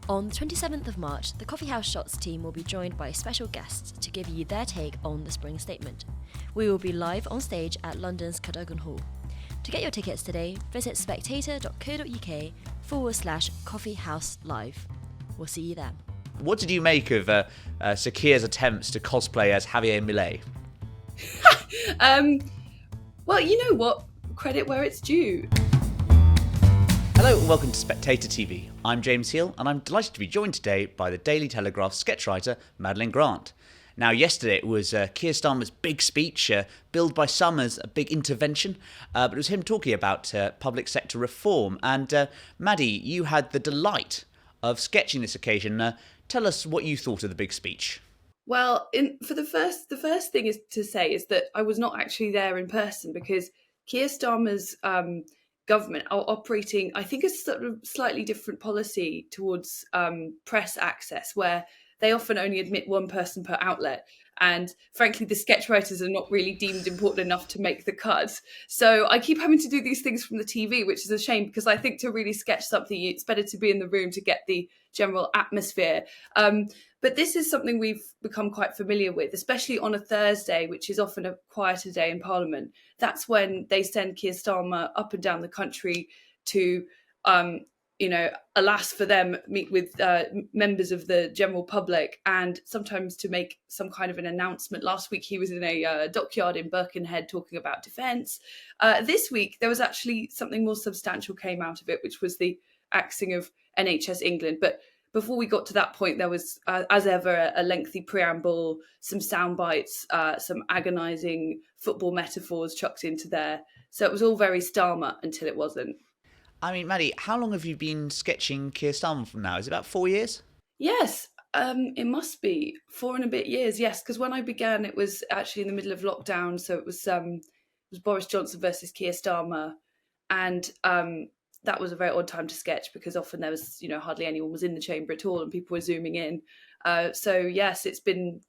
On the 27th of March, the Coffee House Shots team will be joined by special guests to give you their take on the spring statement. We will be live on stage at London's Cadogan Hall. To get your tickets today, visit spectator.co.uk/Coffee House Live. We'll see you there. What did you make of Sir Keir's attempts to cosplay as Javier Milei? Well, you know what? Credit where it's due. Hello and welcome to Spectator TV. I'm James Heale and I'm delighted to be joined today by the Daily Telegraph sketchwriter Madeline Grant. Now, yesterday it was Keir Starmer's big speech, billed by some as a big intervention, but it was him talking about public sector reform. And Maddie, you had the delight of sketching this occasion. Tell us what you thought of the big speech. Well, the first thing is to say is that I was not actually there in person because Keir Starmer's government are operating, I think, a sort of slightly different policy towards press access, where they often only admit one person per outlet. And frankly, the sketch writers are not really deemed important enough to make the cut. So I keep having to do these things from the TV, which is a shame because I think to really sketch something, it's better to be in the room to get the general atmosphere. But this is something we've become quite familiar with, especially on a Thursday, which is often a quieter day in Parliament. That's when they send Keir Starmer up and down the country to alas for them, meet with members of the general public and sometimes to make some kind of an announcement. Last week, he was in a dockyard in Birkenhead talking about defence. This week, there was actually something more substantial came out of it, which was the axing of NHS England. But before we got to that point, there was, as ever, a lengthy preamble, some sound bites, some agonising football metaphors chucked into there. So it was all very Starmer until it wasn't. I mean, Maddie, how long have you been sketching Keir Starmer from now? Is it about 4 years? Yes, it must be 4 and a bit years. Yes, because when I began, it was actually in the middle of lockdown. So it was Boris Johnson versus Keir Starmer, and that was a very odd time to sketch because often there was hardly anyone was in the chamber at all, and people were zooming in. So yes, it's been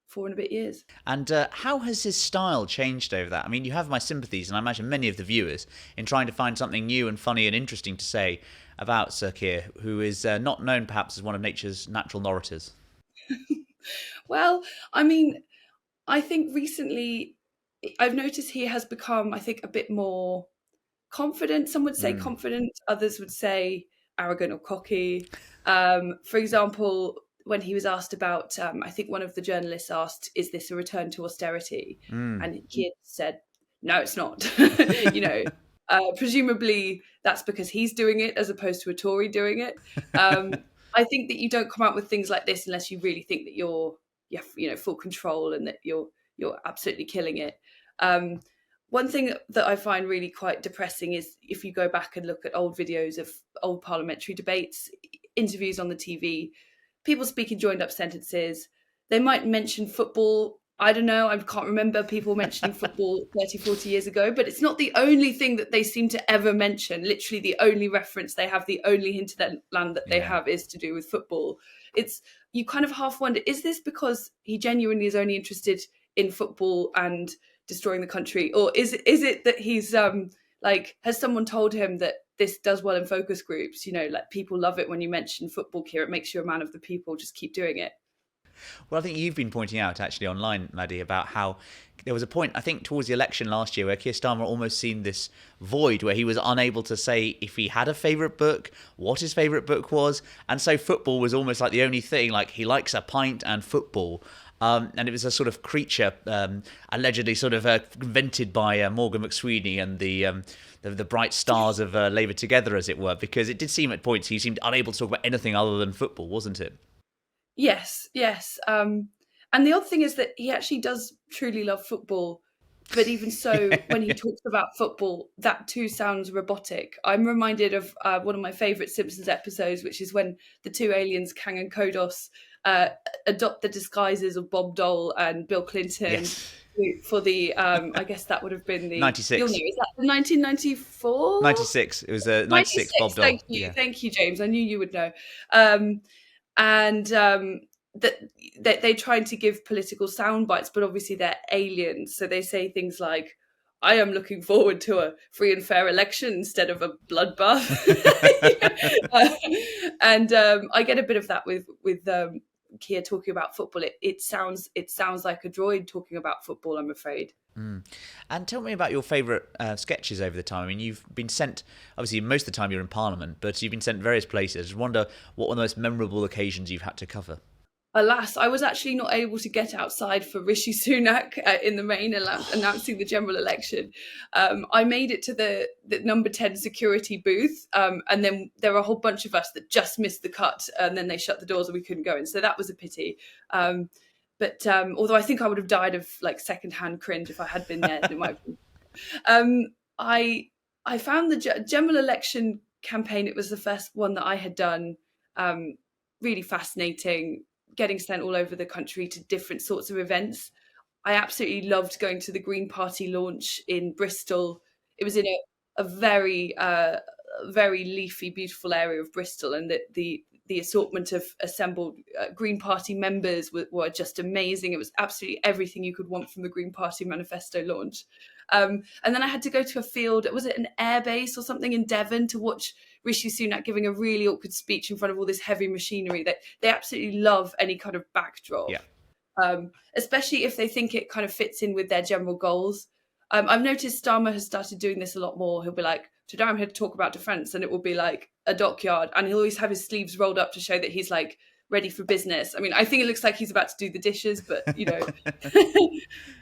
4 and a bit years. And how has his style changed over that? I mean, you have my sympathies, and I imagine many of the viewers, in trying to find something new and funny and interesting to say about Sir Keir, who is not known perhaps as one of nature's natural narrators. Well, I mean, I think recently I've noticed he has become, I think, a bit more confident. Some would say confident, others would say arrogant or cocky. For example, when he was asked about, I think one of the journalists asked, is this a return to austerity? And he said, no, it's not. Presumably that's because he's doing it as opposed to a Tory doing it. I think that you don't come out with things like this unless you really think that you have full control and that you're absolutely killing it. One thing that I find really quite depressing is if you go back and look at old videos of old parliamentary debates, interviews on the TV, people speak in joined up sentences. They might mention football. I don't know. I can't remember people mentioning football 30, 40 years ago, but it's not the only thing that they seem to ever mention. Literally the only reference they have, the only hinterland that they have is to do with football. You kind of half wonder, is this because he genuinely is only interested in football and destroying the country? Or is it that he's has someone told him that this does well in focus groups? Like people love it when you mention football, Keir. It makes you a man of the people. Just keep doing it. Well, I think you've been pointing out actually online, Maddie, about how there was a point, I think, towards the election last year where Keir Starmer almost seemed this void where he was unable to say if he had a favourite book, what his favourite book was. And so football was almost like the only thing, like he likes a pint and football. And it was a sort of creature allegedly sort of invented by Morgan McSweeney and the bright stars of Labour Together, as it were, because it did seem at points he seemed unable to talk about anything other than football, wasn't it? Yes. And the odd thing is that he actually does truly love football. But even so, when he talks about football, that too sounds robotic. I'm reminded of one of my favourite Simpsons episodes, which is when the two aliens, Kang and Kodos, adopt the disguises of Bob Dole and Bill Clinton for the, I guess that would have been the... 96. You'll know, is that the 1994? 96. It was 96 Bob Dole. Thank you, James. I knew you would know. That they're trying to give political sound bites, but obviously they're aliens. So they say things like, I am looking forward to a free and fair election instead of a bloodbath. And I get a bit of that with Keir talking about football. It sounds like a droid talking about football, I'm afraid. And tell me about your favourite sketches over the time. I mean, you've been sent, obviously most of the time you're in Parliament, but you've been sent various places. I wonder what one of the most memorable occasions you've had to cover. Alas, I was actually not able to get outside for Rishi Sunak in the main announcing the general election. I made it to the number 10 security booth, and then there were a whole bunch of us that just missed the cut, and then they shut the doors and we couldn't go in. So that was a pity. But although I think I would have died of like secondhand cringe if I had been there, it might have been. I found the general election campaign, it was the first one that I had done, really fascinating. Getting sent all over the country to different sorts of events. I absolutely loved going to the Green Party launch in Bristol. It was in a very, very leafy, beautiful area of Bristol, and the assortment of assembled Green Party members were just amazing. It was absolutely everything you could want from the Green Party manifesto launch. And then I had to go to a field, was it an airbase or something in Devon, to watch Rishi Sunak giving a really awkward speech in front of all this heavy machinery. That they absolutely love any kind of backdrop, especially if they think it kind of fits in with their general goals. I've noticed Starmer has started doing this a lot more. He'll be like, today I'm here to talk about defence, and it will be like a dockyard, and he'll always have his sleeves rolled up to show that he's like ready for business. I mean, I think it looks like he's about to do the dishes, but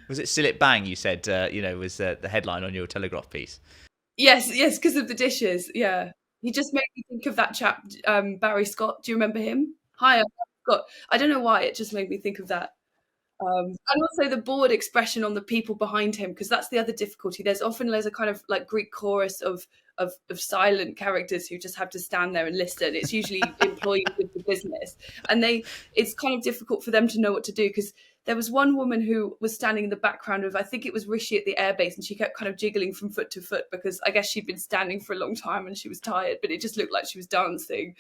Was it Still It Bang, you said, was the headline on your Telegraph piece? Yes, because of the dishes, yeah. He just made me think of that chap, Barry Scott. Do you remember him? Hi, I'm Scott. I don't know why, it just made me think of that. And also the bored expression on the people behind him, because that's the other difficulty. There's a kind of like Greek chorus of silent characters who just have to stand there and listen. It's usually employees of the business, and it's kind of difficult for them to know what to do, because there was one woman who was standing in the background of, I think it was Rishi at the airbase, and she kept kind of jiggling from foot to foot because I guess she'd been standing for a long time and she was tired, but it just looked like she was dancing.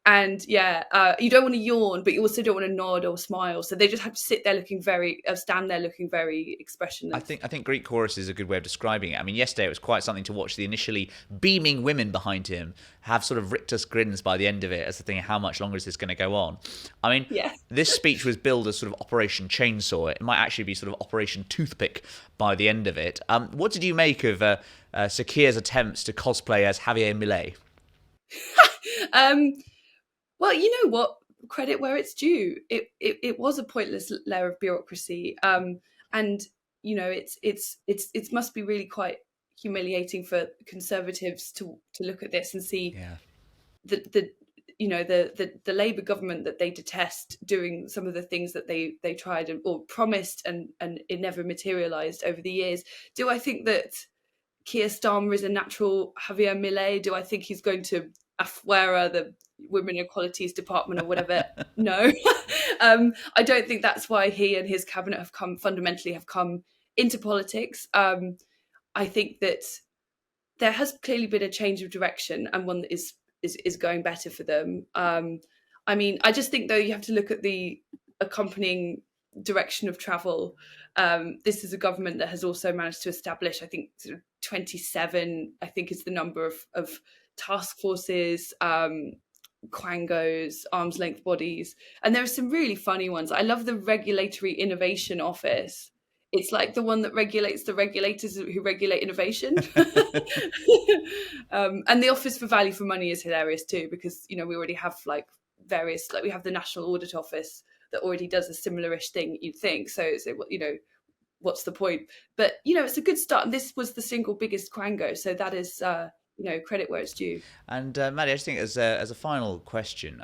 And you don't want to yawn, but you also don't want to nod or smile. So they just have to stand there looking very expressionless. I think Greek chorus is a good way of describing it. I mean, yesterday it was quite something to watch the initially beaming women behind him have sort of rictus grins by the end of it as the thing, how much longer is this going to go on? I mean, This speech was billed as sort of Operation Chainsaw. It might actually be sort of Operation Toothpick by the end of it. What did you make of Sir Keir's attempts to cosplay as Javier Milei? Well, you know what? Credit where it's due. It was a pointless layer of bureaucracy, and it must be really quite humiliating for Conservatives to look at this and see the Labour government that they detest doing some of the things that they tried or promised and it never materialised over the years. Do I think that Keir Starmer is a natural Javier Milei? Do I think he's going to Afuera, the Women Equalities Department or whatever? No. I don't think that's why he and his cabinet have come into politics. I think that there has clearly been a change of direction, and one that is going better for them. I mean, I just think though you have to look at the accompanying direction of travel. This is a government that has also managed to establish, I think, sort of 27, I think is the number of task forces, quangos, arm's length bodies, and there are some really funny ones. I love the Regulatory Innovation Office. It's like the one that regulates the regulators who regulate innovation. And the Office for Value for Money is hilarious too, because we already have we have the National Audit Office that already does a similar-ish thing, you'd think. So what's the point? But it's a good start, and this was the single biggest quango, so that is credit where it's due. And Maddie, I just think as a final question,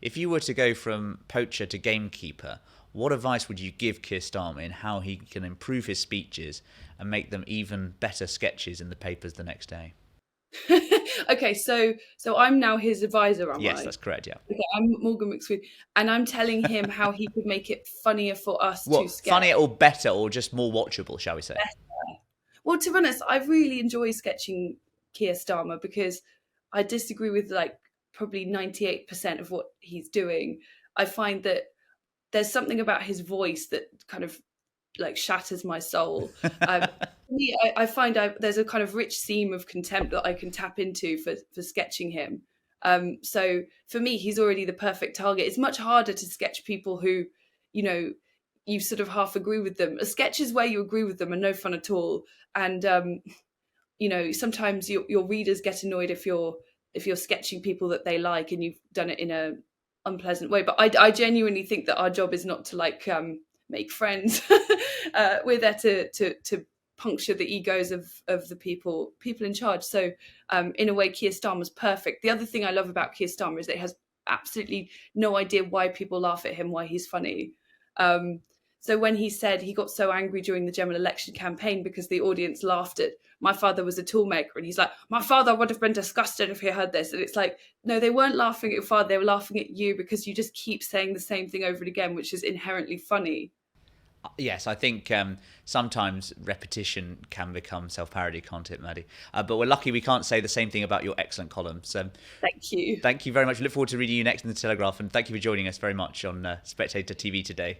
if you were to go from poacher to gamekeeper, what advice would you give Keir Starmer in how he can improve his speeches and make them even better sketches in the papers the next day? Okay, so I'm now his advisor, am I? Yes, that's correct, yeah. Okay, I'm Morgan McSween, and I'm telling him how he could make it funnier for us to sketch. Funnier or better, or just more watchable, shall we say? Better. Well, to be honest, I really enjoy sketching Keir Starmer because I disagree with probably 98% of what he's doing. I find that there's something about his voice that kind of shatters my soul. me, I find there's a kind of rich seam of contempt that I can tap into for sketching him. So for me, he's already the perfect target. It's much harder to sketch people who, you know, you sort of half agree with them. A sketch is where you agree with them are no fun at all. And you know, sometimes your readers get annoyed if you're sketching people that they like and you've done it in a unpleasant way. But I genuinely think that our job is not to like make friends. We're there to puncture the egos of the people in charge. So in a way, Keir Starmer's perfect. The other thing I love about Keir Starmer is that he has absolutely no idea why people laugh at him, why he's funny. So when he said he got so angry during the general election campaign because the audience laughed at "My father was a toolmaker," and he's like, "My father would have been disgusted if he heard this." And it's like, no, they weren't laughing at your father, they were laughing at you because you just keep saying the same thing over and again, which is inherently funny. Yes, I think sometimes repetition can become self-parody, can't it, Maddie? But we're lucky we can't say the same thing about your excellent column. So Thank you. thank you very much. We look forward to reading you next in the Telegraph, and thank you for joining us very much on Spectator TV today.